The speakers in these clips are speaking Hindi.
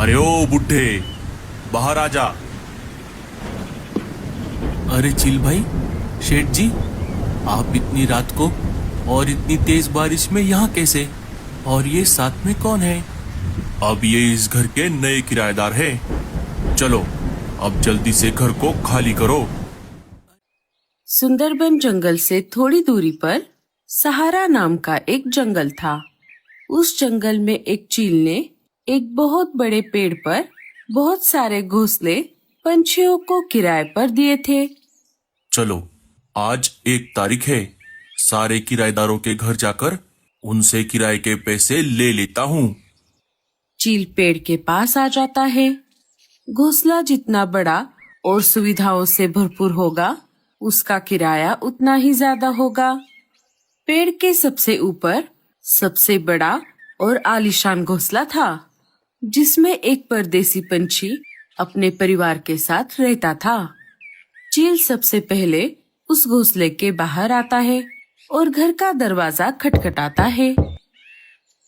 अरे ओ बुड्ढे, बाहर आ जा। अरे चिल भाई, शेठ जी, आप इतनी रात को और इतनी तेज बारिश में यहाँ कैसे? और ये साथ में कौन है? अब ये इस घर के नए किराएदार हैं। चलो अब जल्दी से घर को खाली करो। सुंदरबन जंगल से थोड़ी दूरी पर सहारा नाम का एक जंगल था। उस जंगल में एक चील ने एक बहुत बड़े पेड़ पर बहुत सारे घोंसले पंछियों को किराए पर दिए थे। चलो आज 1 तारीख है, सारे किराएदारों के घर जाकर उनसे किराए के पैसे ले लेता हूँ। चील पेड़ के पास आ जाता है। घोंसला जितना बड़ा और सुविधाओं से भरपूर होगा, उसका किराया उतना ही ज्यादा होगा। पेड़ के सबसे ऊपर सबसे बड़ा और आलीशान घोंसला था, जिसमें एक परदेसी पंछी अपने परिवार के साथ रहता था। चील सबसे पहले उस घोंसले के बाहर आता है और घर का दरवाजा खटखटाता है।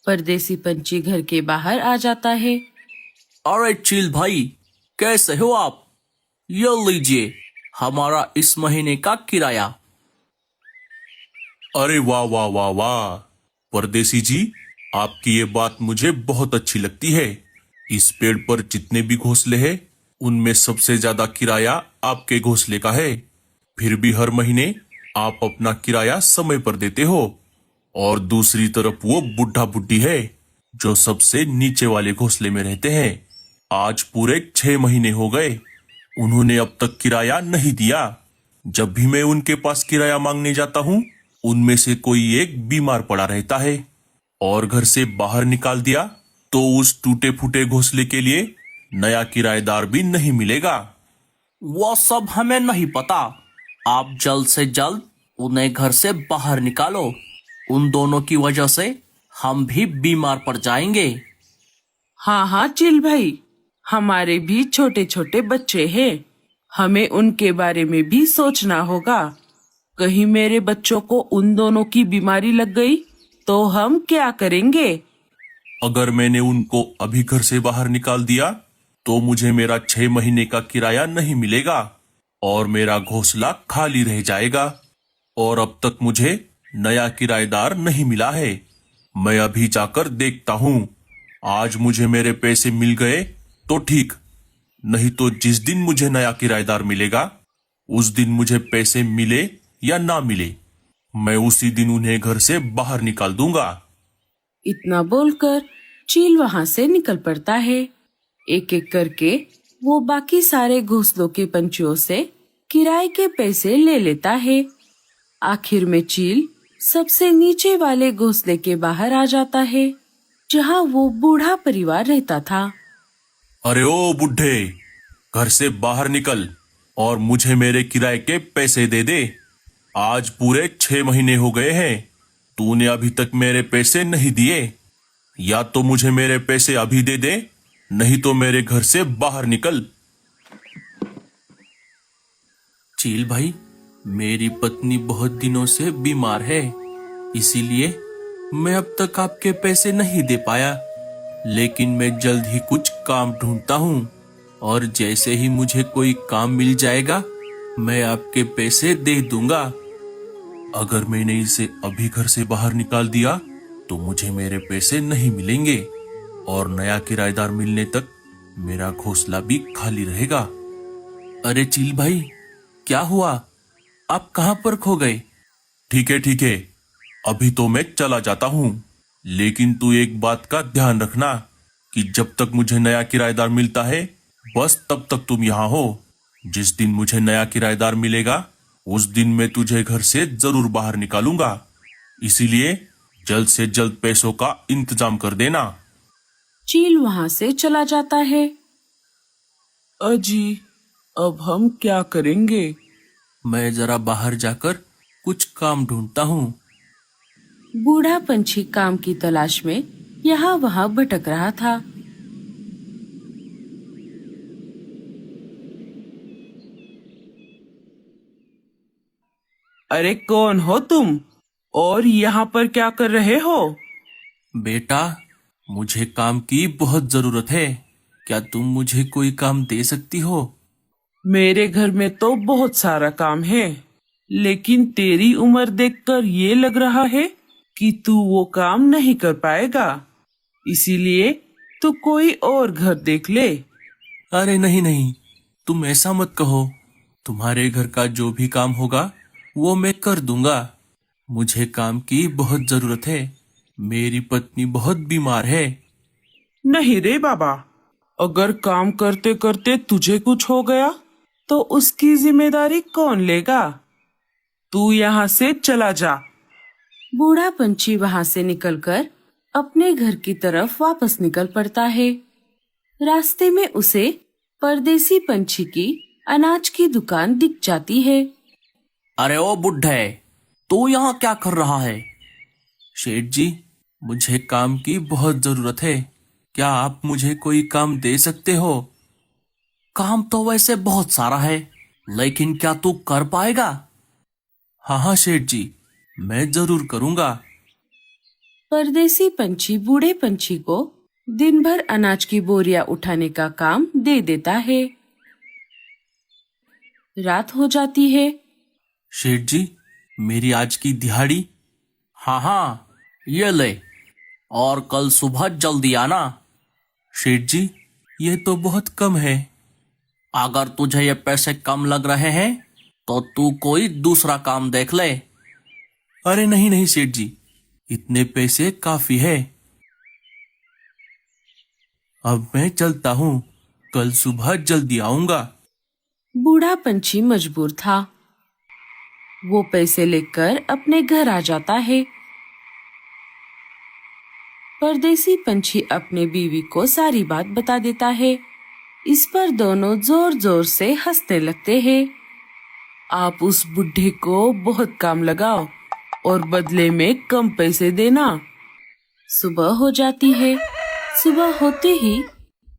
परदेसी पंछी घर के बाहर आ जाता है। अरे चिल भाई, कैसे हो आप? ये लीजिए हमारा इस महीने का किराया। अरे वाह वाह वाह वाह, परदेसी जी, आपकी ये बात मुझे बहुत अच्छी लगती है। इस पेड़ पर जितने भी घोंसले हैं, उनमें सबसे ज्यादा किराया आपके घोंसले का है। फिर भी हर महीने आप अपना किराया समय पर देते हो। और दूसरी तरफ वो बुढ़ा बुड्ढी है जो सबसे नीचे वाले घोंसले में रहते हैं। आज पूरे 6 महीने हो गए, उन्होंने अब तक किराया नहीं दिया। जब भी मैं उनके पास किराया मांगने जाता हूँ, उनमें से कोई एक बीमार पड़ा रहता है और घर से बाहर निकाल दिया तो उस टूटे फूटे घोंसले के लिए नया किराएदार भी नहीं मिलेगा। वो सब हमें नहीं पता। आप जल्द से जल्द उन्हें घर से बाहर निकालो। उन दोनों की वजह से हम भी बीमार पड़ जाएंगे। हाँ हाँ चिल भाई, हमारे भी छोटे छोटे बच्चे हैं, हमें उनके बारे में भी सोचना होगा। कहीं मेरे बच्चों को उन दोनों की बीमारी लग गई तो हम क्या करेंगे? अगर मैंने उनको अभी घर से बाहर निकाल दिया तो मुझे मेरा 6 महीने का किराया नहीं मिलेगा और मेरा घोंसला खाली रह जाएगा। और अब तक मुझे नया किराएदार नहीं मिला है। मैं अभी जाकर देखता हूँ। आज मुझे मेरे पैसे मिल गए तो ठीक, नहीं तो जिस दिन मुझे नया किराएदार मिलेगा, उस दिन मुझे पैसे मिले या ना मिले, मैं उसी दिन उन्हें घर से बाहर निकाल दूंगा। इतना बोलकर चील वहाँ से निकल पड़ता है। एक एक करके वो बाकी सारे घोंसलों के पंछियों से किराए के पैसे ले लेता है। आखिर में चील सबसे नीचे वाले घोंसले के बाहर आ जाता है, जहाँ वो बूढ़ा परिवार रहता था। अरे ओ बुड्ढे, घर से बाहर निकल और मुझे मेरे किराए के पैसे दे दे। आज पूरे 6 महीने हो गए हैं, तूने अभी तक मेरे पैसे नहीं दिए। या तो मुझे मेरे पैसे अभी दे दे, नहीं तो मेरे घर से बाहर निकल। चील भाई, मेरी पत्नी बहुत दिनों से बीमार है, इसीलिए मैं अब तक आपके पैसे नहीं दे पाया। लेकिन मैं जल्द ही कुछ काम ढूंढता हूँ और जैसे ही मुझे कोई काम मिल जाएगा, मैं आपके पैसे दे दूंगा। अगर मैंने इसे अभी घर से बाहर निकाल दिया तो मुझे मेरे पैसे नहीं मिलेंगे और नया किराएदार मिलने तक मेरा घोंसला भी खाली रहेगा। अरे चील भाई, क्या हुआ? आप कहाँ पर खो गए? ठीक है, अभी तो मैं चला जाता हूँ, लेकिन तू एक बात का ध्यान रखना कि जब तक मुझे नया किराएदार मिलता है, बस तब तक तुम यहाँ हो। जिस दिन मुझे नया किराएदार मिलेगा, उस दिन मैं तुझे घर से जरूर बाहर निकालूंगा। इसीलिए जल्द से जल्द पैसों का इंतजाम कर देना। चील वहाँ से चला जाता है। अजी, अब हम क्या करेंगे? मैं जरा बाहर जाकर कुछ काम ढूंढता हूँ। बूढ़ा पंछी काम की तलाश में यहाँ वहाँ भटक रहा था। अरे कौन हो तुम और यहाँ पर क्या कर रहे हो? बेटा, मुझे काम की बहुत जरूरत है। क्या तुम मुझे कोई काम दे सकती हो? मेरे घर में तो बहुत सारा काम है, लेकिन तेरी उम्र देखकर ये लग रहा है कि तू वो काम नहीं कर पाएगा। इसीलिए तू कोई और घर देख ले। अरे नहीं नहीं, तुम ऐसा मत कहो। तुम्हारे घर का जो भी काम होगा वो मैं कर दूंगा। मुझे काम की बहुत जरूरत है। मेरी पत्नी बहुत बीमार है। नहीं रे बाबा, अगर काम करते करते तुझे कुछ हो गया तो उसकी जिम्मेदारी कौन लेगा? तू यहाँ से चला जा। बूढ़ा पंछी वहां से निकलकर अपने घर की तरफ वापस निकल पड़ता है। रास्ते में उसे परदेसी पंछी की अनाज की दुकान दिख जाती है। अरे ओ बुड्ढे, तू यहाँ क्या कर रहा है? शेठ जी, मुझे काम की बहुत जरूरत है। क्या आप मुझे कोई काम दे सकते हो? काम तो वैसे बहुत सारा है, लेकिन क्या तू कर पाएगा? हाँ हाँ शेठ जी, मैं जरूर करूंगा। परदेसी पंछी बूढ़े पंछी को दिन भर अनाज की बोरियां उठाने का काम दे देता है। रात हो जाती है। शेठ जी, मेरी आज की दिहाड़ी? हाँ हाँ, ये ले, और कल सुबह जल्दी आना। शेठ जी, ये तो बहुत कम है। अगर तुझे ये पैसे कम लग रहे हैं तो तू कोई दूसरा काम देख ले। अरे नहीं नहीं शेठ जी, इतने पैसे काफी है। अब मैं चलता हूँ, कल सुबह जल्दी आऊंगा। बूढ़ा पंछी मजबूर था। वो पैसे लेकर अपने घर आ जाता है। परदेसी पंछी अपने बीवी को सारी बात बता देता है। इस पर दोनों जोर जोर से हंसने लगते हैं। आप उस बुढ़े को बहुत काम लगाओ और बदले में कम पैसे देना। सुबह हो जाती है। सुबह होते ही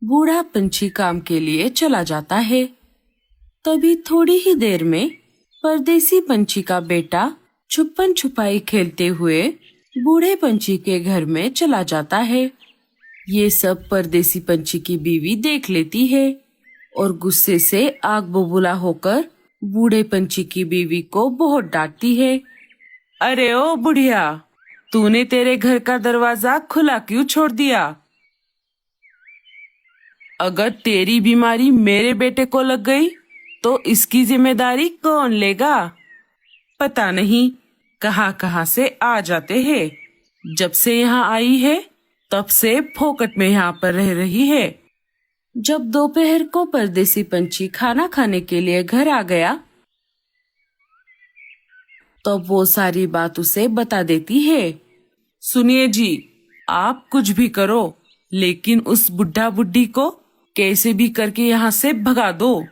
बूढ़ा पंछी काम के लिए चला जाता है। तभी थोड़ी ही देर में परदेसी पंछी का बेटा छुपन छुपाई खेलते हुए बूढ़े पंछी के घर में चला जाता है। ये सब परदेसी पंछी की बीवी देख लेती है और गुस्से से आग बबूला होकर बूढ़े पंछी की बीवी को बहुत डांटती है। अरे ओ बुढ़िया, तूने तेरे घर का दरवाजा खुला क्यों छोड़ दिया? अगर तेरी बीमारी मेरे बेटे को लग गई तो इसकी जिम्मेदारी कौन लेगा? पता नहीं कहाँ से आ जाते हैं। जब से यहाँ आई है तब से फोकट में यहाँ पर रह रही है। जब दोपहर को परदेसी पंछी खाना खाने के लिए घर आ गया तब वो सारी बात उसे बता देती है। सुनिए जी, आप कुछ भी करो, लेकिन उस बुढ़ा बुढ़ी को कैसे भी करके यहाँ से भगा दो।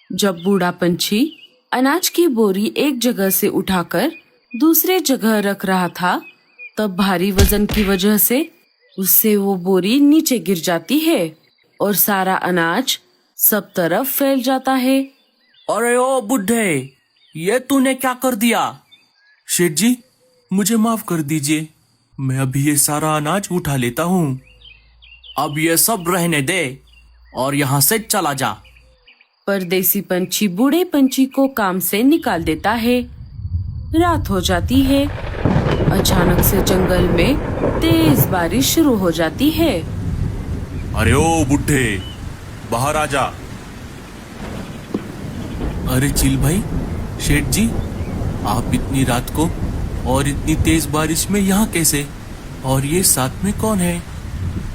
जब बूढ़ा पंछी अनाज की बोरी एक जगह से उठाकर दूसरे जगह रख रहा था तब भारी वजन की वजह से उससे वो बोरी नीचे गिर जाती है और सारा अनाज सब तरफ फैल जाता है। अरे ओ बुढ़े, ये तूने क्या कर दिया? शेठ जी, मुझे माफ कर दीजिए। मैं अभी ये सारा अनाज उठा लेता हूँ। अब ये सब रहने दे और यहाँ से चला जा। परदेसी पंछी बूढ़े पंछी को काम से निकाल देता है। रात हो जाती है। अचानक से जंगल में तेज बारिश शुरू हो जाती है। अरे ओ बुड्ढे, बाहर आ जा। अरे चिल भाई, शेठ जी, आप इतनी रात को और इतनी तेज बारिश में यहाँ कैसे? और ये साथ में कौन है?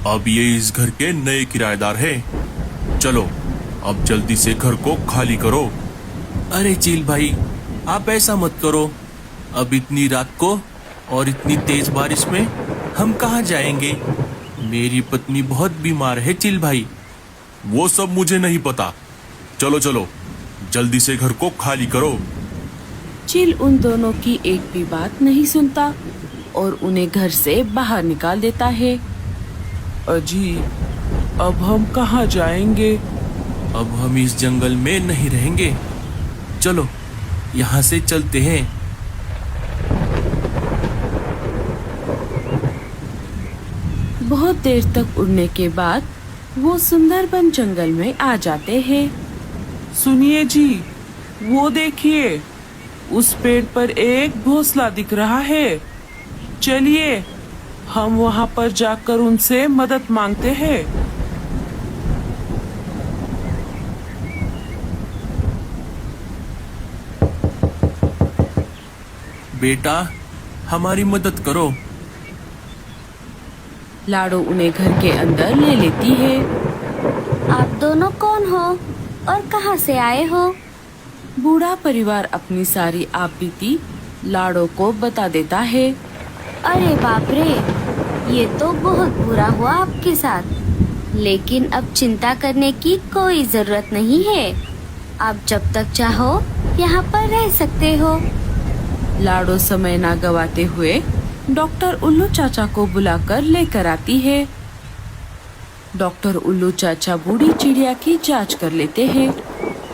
अब ये इस घर के नए किराएदार हैं। चलो, अब जल्दी से घर को खाली करो। अरे चिल भाई, आप ऐसा मत करो। अब इतनी रात को और इतनी तेज बारिश में हम कहाँ जाएंगे? मेरी पत्नी बहुत बीमार है चिल भाई। वो सब मुझे नहीं पता। चलो चलो, जल्दी से घर को खाली करो। चिल उन दोनों की एक भी बात नहीं सुनता और उन्हें घर से बाहर निकाल देता है। अजी, अब हम कहाँ जाएंगे? अब हम इस जंगल में नहीं रहेंगे। चलो, यहाँ से चलते हैं। बहुत देर तक उड़ने के बाद वो सुंदरबन जंगल में आ जाते हैं। सुनिए जी, वो देखिए, उस पेड़ पर एक घोंसला दिख रहा है। चलिए हम वहाँ पर जाकर उनसे मदद मांगते हैं। बेटा, हमारी मदद करो। लाडो उन्हें घर के अंदर ले लेती है। आप दोनों कौन हो और कहाँ से आए हो? बूढ़ा परिवार अपनी सारी आपबीती लाडो को बता देता है। अरे बाप रे, ये तो बहुत बुरा हुआ आपके साथ। लेकिन अब चिंता करने की कोई जरूरत नहीं है। आप जब तक चाहो यहाँ पर रह सकते हो। लाडो समय ना गवाते हुए डॉक्टर उल्लू चाचा को बुलाकर लेकर आती है। डॉक्टर उल्लू चाचा बूढ़ी चिड़िया की जांच कर लेते हैं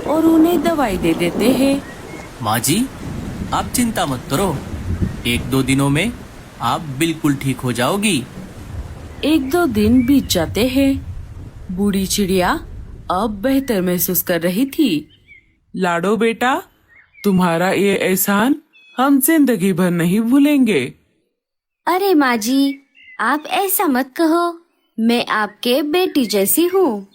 और उन्हें दवाई दे देते हैं। माँ जी, आप चिंता मत करो, 1-2 दिनों में आप बिल्कुल ठीक हो जाओगी। 1-2 दिन बीत जाते हैं। बूढ़ी चिड़िया अब बेहतर महसूस कर रही थी। लाडो बेटा, तुम्हारा ये एहसान हम जिंदगी भर नहीं भूलेंगे। अरे माँ जी, आप ऐसा मत कहो, मैं आपके बेटी जैसी हूँ।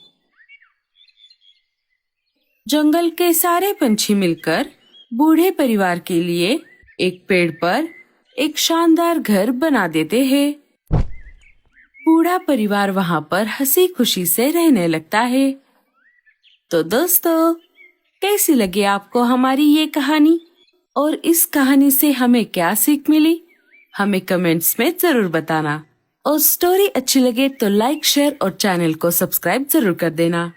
जंगल के सारे पंछी मिलकर बूढ़े परिवार के लिए एक पेड़ पर एक शानदार घर बना देते हैं। बूढ़ा परिवार वहाँ पर हंसी खुशी से रहने लगता है। तो दोस्तों, कैसी लगी आपको हमारी ये कहानी और इस कहानी से हमें क्या सीख मिली, हमें कमेंट्स में जरूर बताना। और स्टोरी अच्छी लगे तो लाइक, शेयर और चैनल को सब्सक्राइब जरूर कर देना।